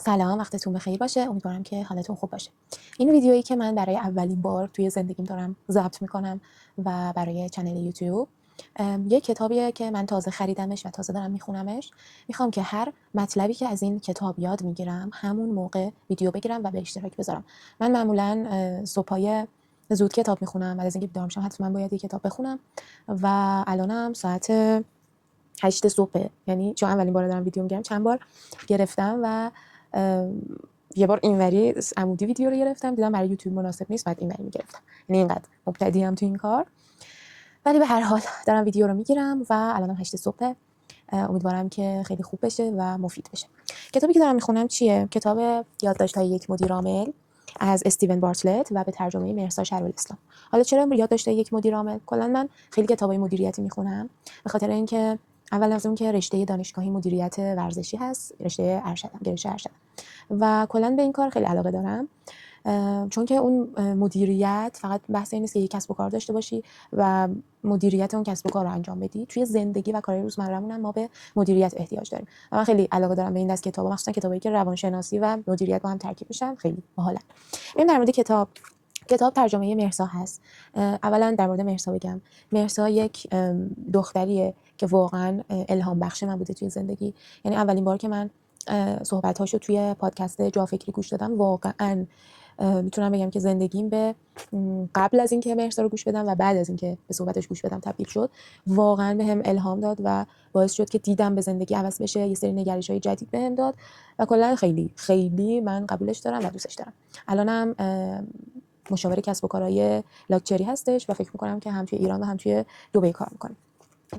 سلام، وقتتون بخیر باشه. امیدوارم که حالتون خوب باشه. این ویدیویی که من برای اولین بار توی زندگیم دارم ضبط میکنم و برای چنل یوتیوب یه کتابیه که من تازه خریدمش و تازه دارم میخونمش. میخوام که هر مطلبی که از این کتاب یاد میگیرم همون موقع ویدیو بگیرم و به اشتراک بذارم. من معمولا صبحای زود کتاب میخونم و از اینکه بیدار میشم حتما باید یه کتاب بخونم و الانم ساعت 8 صبح، یعنی چون اولین بار دارم ویدیو میگیرم چند بار گرفتم و یه بار اینوری عمودی ویدیو رو گرفتم، دیدم برای یوتیوب مناسب نیست، بعد اینوری میگرفتم. یعنی اینقدر مبتدیام تو این کار، ولی به هر حال دارم ویدیو رو میگیرم و الانم 8 صبح. امیدوارم که خیلی خوب بشه و مفید بشه. کتابی که دارم میخونم چیه؟ کتاب یادداشت‌های یک مدیر عامل از استیون بارتلت و به ترجمه مهرسا شهرالاسلام. حالا چرا یادداشت‌های یک مدیر عامل؟ کلا من خیلی کتابای مدیریتی میخونم به خاطر اینکه اول از اون که رشته دانشگاهی مدیریت ورزشی هست، رشته ارشدم، گرایش ارشدم و کلا به این کار خیلی علاقه دارم، چون که اون مدیریت فقط بحث این نیست که یک کسب و کار داشته باشی و مدیریت اون کسب و کار رو انجام بدی. توی زندگی و کارهای روزمره‌مون هم ما به مدیریت احتیاج داریم و من خیلی علاقه دارم به این دست کتابا، مخصوصا کتابایی که روانشناسی و مدیریت با هم ترکیب میشن، خیلی باحالن. این در مورد کتاب ترجمه مهرسا هست. اولا در مورد مهرسا بگم. مهرسا یک دختریه که واقعا الهام بخش من بوده توی زندگی. یعنی اولین بار که من صحبت‌هاشو توی پادکست جا فکری گوش دادم، واقعا میتونم بگم که زندگیم به قبل از اینکه مهرسا رو گوش بدم و بعد از اینکه به صحبتش گوش بدم تبدیل شد. واقعا بهم الهام داد و باعث شد که دیدم به زندگی عوض بشه، یه سری نگرش‌های جدید بهم داد و کلا خیلی خیلی من قبولش دارم و دوستش دارم. الانم مشاور کسب و کارهای لاکچری هستش و فکر می‌کنم که هم توی ایران و هم توی دبی کار می‌کنه.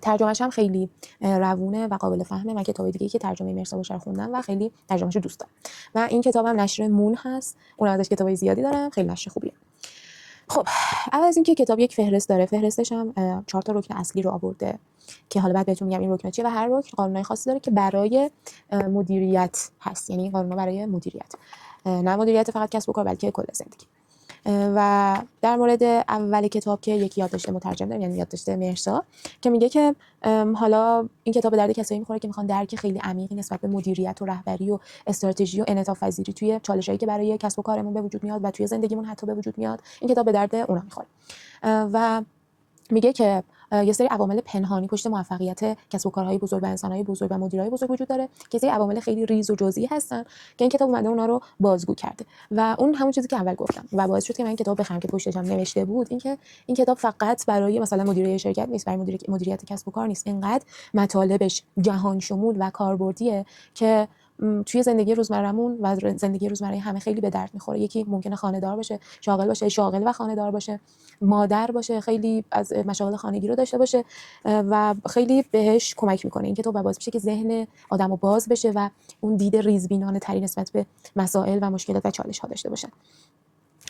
ترجمه‌ش هم خیلی روونه و قابل فهمه. من کتاب دیگه‌ای که ترجمه مهرسا باشه رو خوندم و خیلی ترجمه‌شو دوست دارم. و این کتابم نشر مون هست. اونم ازش کتابای زیادی دارم، خیلی نشر خوبیه. خب، اول از اینکه کتاب یک فهرست داره. فهرستش هم 4 تا رکن اصلی رو آورده که حالا بعد بهتون میگم این رکنا چیه و هر رکن قانونای خاصی داره که برای مدیریت هست. یعنی قانونا برای مدیریت، نه مدیریت فقط کسب و کار بلکه کل زندگی. و در مورد اول کتاب که یکی یادداشت مترجم داریم، یعنی یادداشت مهرسا، که میگه که حالا این کتاب به درد کسایی میخوره که میخوان درک خیلی عمیقی نسبت به مدیریت و رهبری و استراتژی و انعطاف پذیری توی چالشایی که برای کسب و کارمون به وجود میاد و توی زندگیمون حتی به وجود میاد، این کتاب به درد اونا میخوره. و میگه که یه سری عوامل پنهانی پشت موفقیت کسب و کارهای بزرگ و انسانهای بزرگ و مدیرای بزرگ وجود داره که سری عوامل خیلی ریز و جزئی هستن که این کتاب اومده اونا رو بازگو کرده و اون همون چیزی که اول گفتم و باعث شد که من کتاب بخرم که پشتش هم نوشته بود اینکه این کتاب فقط برای مثلا مدیرای شرکت نیست، برای مدیریت کسب و کار نیست، اینقدر مطالبش جهان شمول و کاربردیه که توی زندگی روزمره‌مون و زندگی روزمره همه خیلی به درد میخوره. یکی ممکنه خانه‌دار باشه، شاغل و خانه‌دار باشه، مادر باشه، خیلی از مشاغل خانگی رو داشته باشه و خیلی بهش کمک میکنه این کتاب و باعث میشه که ذهن آدمو باز بشه و اون دید ریزبینانه تری نسبت به مسائل و مشکلات و چالش ها داشته باشه.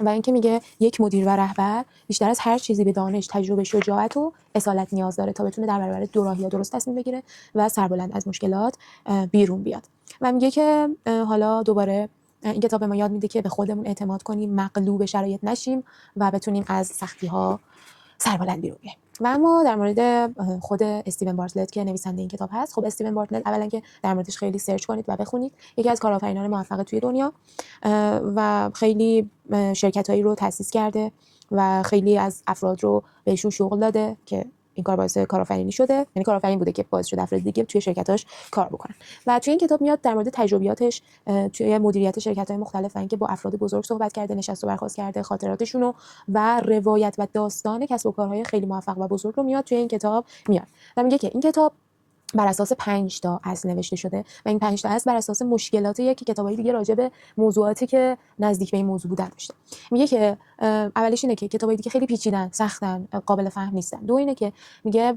و اینکه میگه یک مدیر و رهبر بیشتر از هر چیزی به دانش، تجربه، شجاعت و اصالت نیاز داره تا بتونه در برابر دوراهی‌ها درست تصمیم بگیره و سربلند از مشکلات بیرون بیاد. و میگه که حالا دوباره این کتاب به ما یاد میده که به خودمون اعتماد کنیم، مغلوب شرایط نشیم و بتونیم از سختی‌ها سربلند بیرون بیایم. و اما در مورد خود استیون بارتلت که نویسنده این کتاب هست، خب استیون بارتلت اولا که در موردش خیلی سرچ کنید و بخونید، یکی از کارآفرینان موفق توی دنیا و خیلی شرکتایی رو تأسیس کرده و خیلی از افراد رو بهشون شغل داده که این کار باعث کارآفرینی شده، یعنی کارآفرین بوده که باعث شده افراد دیگه توی شرکتاش کار بکنن. و توی این کتاب میاد در مورد تجربیاتش توی مدیریت شرکت‌های مختلف و اینکه با افراد بزرگ صحبت کرده، نشست و برخاست کرده، خاطراتشون و روایت و داستان کسب و کارهای خیلی موفق و بزرگ رو میاد توی این کتاب میاد. و میگه که این کتاب بر اساس 5 تا اصل نوشته شده و این 5 تا اصل بر اساس مشکلاتیه که کتابای دیگه راجع به موضوعاتی که نزدیک به این موضوع بودن داشته. میگه که اولیش اینه که کتابای دیگه خیلی پیچیدن، سختن، قابل فهم نیستن. دو اینه که میگه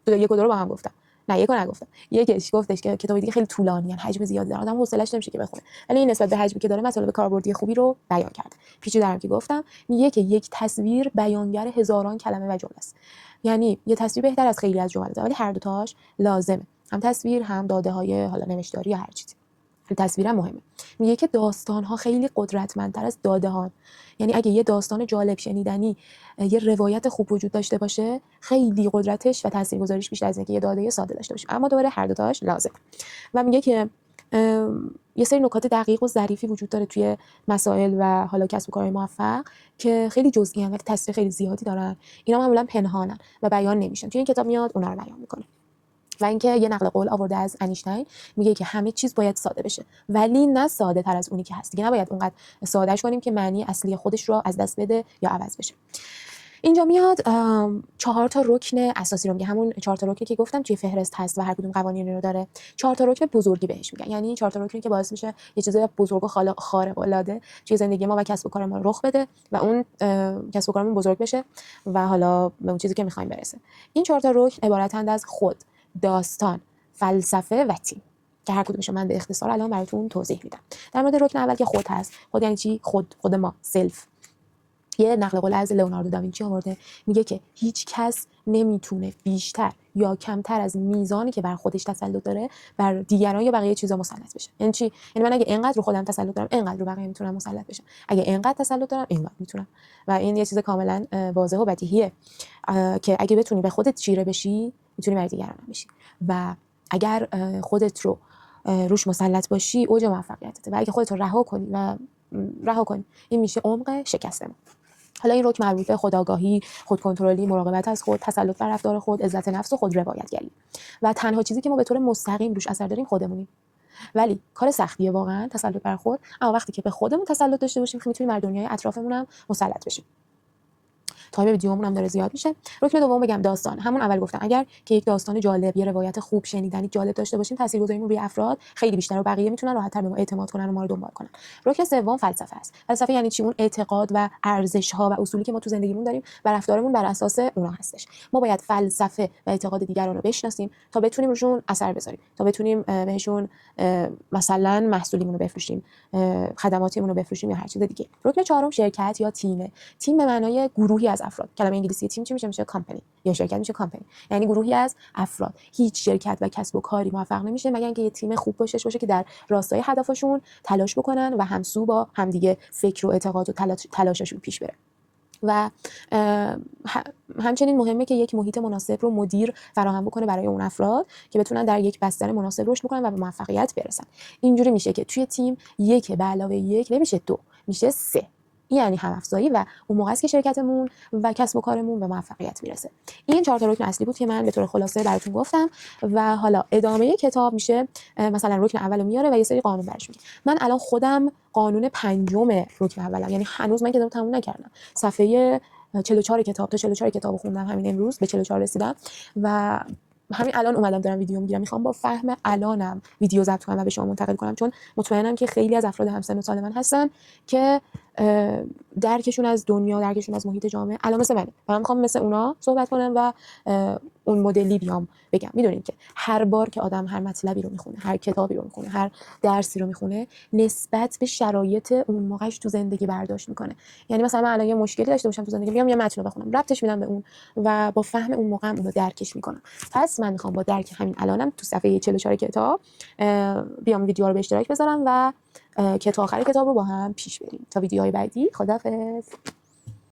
یک و دو رو با هم گفتم. نه، یکو نگفتم. یکیش گفتش که کتابای دیگه خیلی طولانی ان، حجم زیادی دارن، آدم حوصله‌اش نمیشه که بخونه. ولی این نسبت به حجمی که داره مطالب کاربردی خوبی رو بیان کرده. پیچیده‌ام که گفتم. میگه که یک تصویر بیانگر هزاران کلمه و جمله است. یعنی یه تصویر بهتر از خیلی از جملات، ولی هر دوتاش لازمه، هم تصویر هم داده‌های حالا نوشتاری یا هر چیزی. تصویر مهمه. میگه که داستان‌ها خیلی قدرتمندتر از داده‌ها. یعنی اگه یه داستان جالب شنیدنی، یه روایت خوب وجود داشته باشه، خیلی قدرتش و تاثیرگذاریش بیشتر از اینکه یه داده ساده داشته باشه. اما دوباره هر دوتاش لازم. و میگه که یه سری نکات دقیق و ظریفی وجود داره توی مسائل و حالا کسب و کارهای موفق که خیلی جزئی ان ولی تاثیر خیلی زیادی دارن. اینا معمولا پنهانن و بیان نمیشن. توی این کتاب میاد اونا رو بیان میکنه. و اینکه یه نقل قول آورده از انیشتین، میگه که همه چیز باید ساده بشه، ولی نه ساده تر از اونی که هست. دیگه نباید اونقدر سادهش کنیم که معنی اصلی خودش رو از دست بده یا عوض بشه. اینجا میاد 4 تا رکن اساسی رو میگه، همون 4 تا رکنی که گفتم توی فهرست هست و هر کدوم قوانینی رو داره. 4 تا رکن بزرگی بهش میگن، یعنی 4 تا رکنی که باعث میشه یه چیز بزرگ و خارق العاده توی زندگی ما و کسب و کار ما رخ بده و اون کسب و کارمون بزرگ بشه و حالا به اون چیزی که میخوایم برسه. این 4 تا رکن عبارتند از خود، داستان، فلسفه و تیم که هر کدومش من به اختصار الان براتون توضیح میدم. در مورد رکن اول که خود هست. خود یعنی چی؟ خود ما، سلف. یه نقل قول از لئوناردو داوینچی آورده، میگه که هیچ کس نمیتونه بیشتر یا کمتر از میزانی که بر خودش تسلط داره بر دیگران یا بقیه چیزا مسلط بشه. یعنی چی؟ یعنی من اگه اینقدر رو خودم تسلط دارم اینقدر رو بقیه میتونم مسلط بشم، اگه اینقدر تسلط دارم اینقدر میتونم. و این یه چیز کاملا واضحه و بدیهیه که اگه بتونی به خودت چیره بشی میتونی برای دیگران بشی و اگر خودت رو روش مسلط باشی اوج موفقیتته و اگه خودت رو رها کنی این میشه عمق شکست ما. حالا این رکن مربوط به خودآگاهی، خودکنترلی، مراقبت از خود، تسلط بر رفتار خود، عزت نفس و خود روایتگری. و تنها چیزی که ما به طور مستقیم روش اثر داریم خودمونیم. ولی کار سختیه واقعا تسلط بر خود، اما وقتی که به خودمون تسلط داشته باشیم میتونیم بر دنیای اطرافمون هم مسلط بشیم. تایم ویدیومون هم داره زیاد میشه. رکن دوم بگم داستان. همون اول گفتم اگر که یک داستان جالب، یه روایت خوب شنیدنی جالب داشته باشیم، تاثیرگذاریمون روی افراد خیلی بیشتر و بقیه میتونن راحت‌تر به ما اعتماد کنن و ما رو دنبال کنن. رکن سوم فلسفه است. فلسفه یعنی چی؟ اون اعتقاد و ارزش‌ها و اصولی که ما تو زندگیمون داریم و رفتارمون بر اساس اونها هستش. ما باید فلسفه و اعتقاد دیگران رو بشناسیم تا بتونیم روشون اثر بذاریم، تا بتونیم بهشون مثلا محصولیمون رو بفروشیم، خدماتیمون رو بفروشیم یا هر چیز دیگه. رکن چهارم شرکت یا تیمه. تیم به معنای گروهی از افراد. کلمه انگلیسی تیم چی میشه کامپانی، یا شرکت میشه کامپانی، یعنی گروهی از افراد. هیچ شرکت و کسب و کاری موفق نمیشه مگر اینکه یه تیم خوب باشه که در راستای هدفشون تلاش بکنن و همسو با همدیگه فکر و اعتقاد و تلاششون پیش بره. و همچنین مهمه که یک محیط مناسب رو مدیر فراهم بکنه برای اون افراد که بتونن در یک بستر مناسب رشد بکنن و به موفقیت برسن. اینجوری میشه که توی تیم 1 به علاوه 1 نمیشه 2، میشه 3. یعنی هم افزایی و اون موقع است که شرکتمون و کسب و کارمون به موفقیت میرسه. این 4 تا رکن اصلی بود که من به طور خلاصه براتون گفتم و حالا ادامه کتاب میشه مثلا رکن اولو میاره و یه سری قانون برش میگه. من الان خودم قانون 5 رکن اولم، یعنی هنوز من کتاب تموم نکردم. صفحه 44 کتاب تا 44 کتابو خوندم همین امروز، به 44 رسیدم و همین الان اومدم دارم ویدیو میگیرم. میخوام با فهم الانم ویدیو ضبط کنم و به شما منتقل کنم، چون مطمئنم که خیلی از افراد همسن و سال من هستن که درکشون از دنیا، درکشون از محیط جامعه الان مثل منه و من میخوام مثل اونا صحبت کنم و اون مدلی بیام بگم. میدونید که هر بار که آدم هر مطلبی رو میخونه، هر کتابی رو میخونه، هر درسی رو میخونه، نسبت به شرایط اون موقعش تو زندگی برداشت میکنه. یعنی مثلا من الان یه مشکلی داشته باشم تو زندگی، میام یه متن رو بخونم، ربطش میدم به اون و با فهم اون موقع اون رو درکش میکنم. پس من میخوام با درک همین الانم تو صفحه 44 کتاب بیام ویدیو رو به اشتراک بذارم و آخر کتاب رو با هم پیش بریم. تا ویدیوهای بعدی، خداحافظ.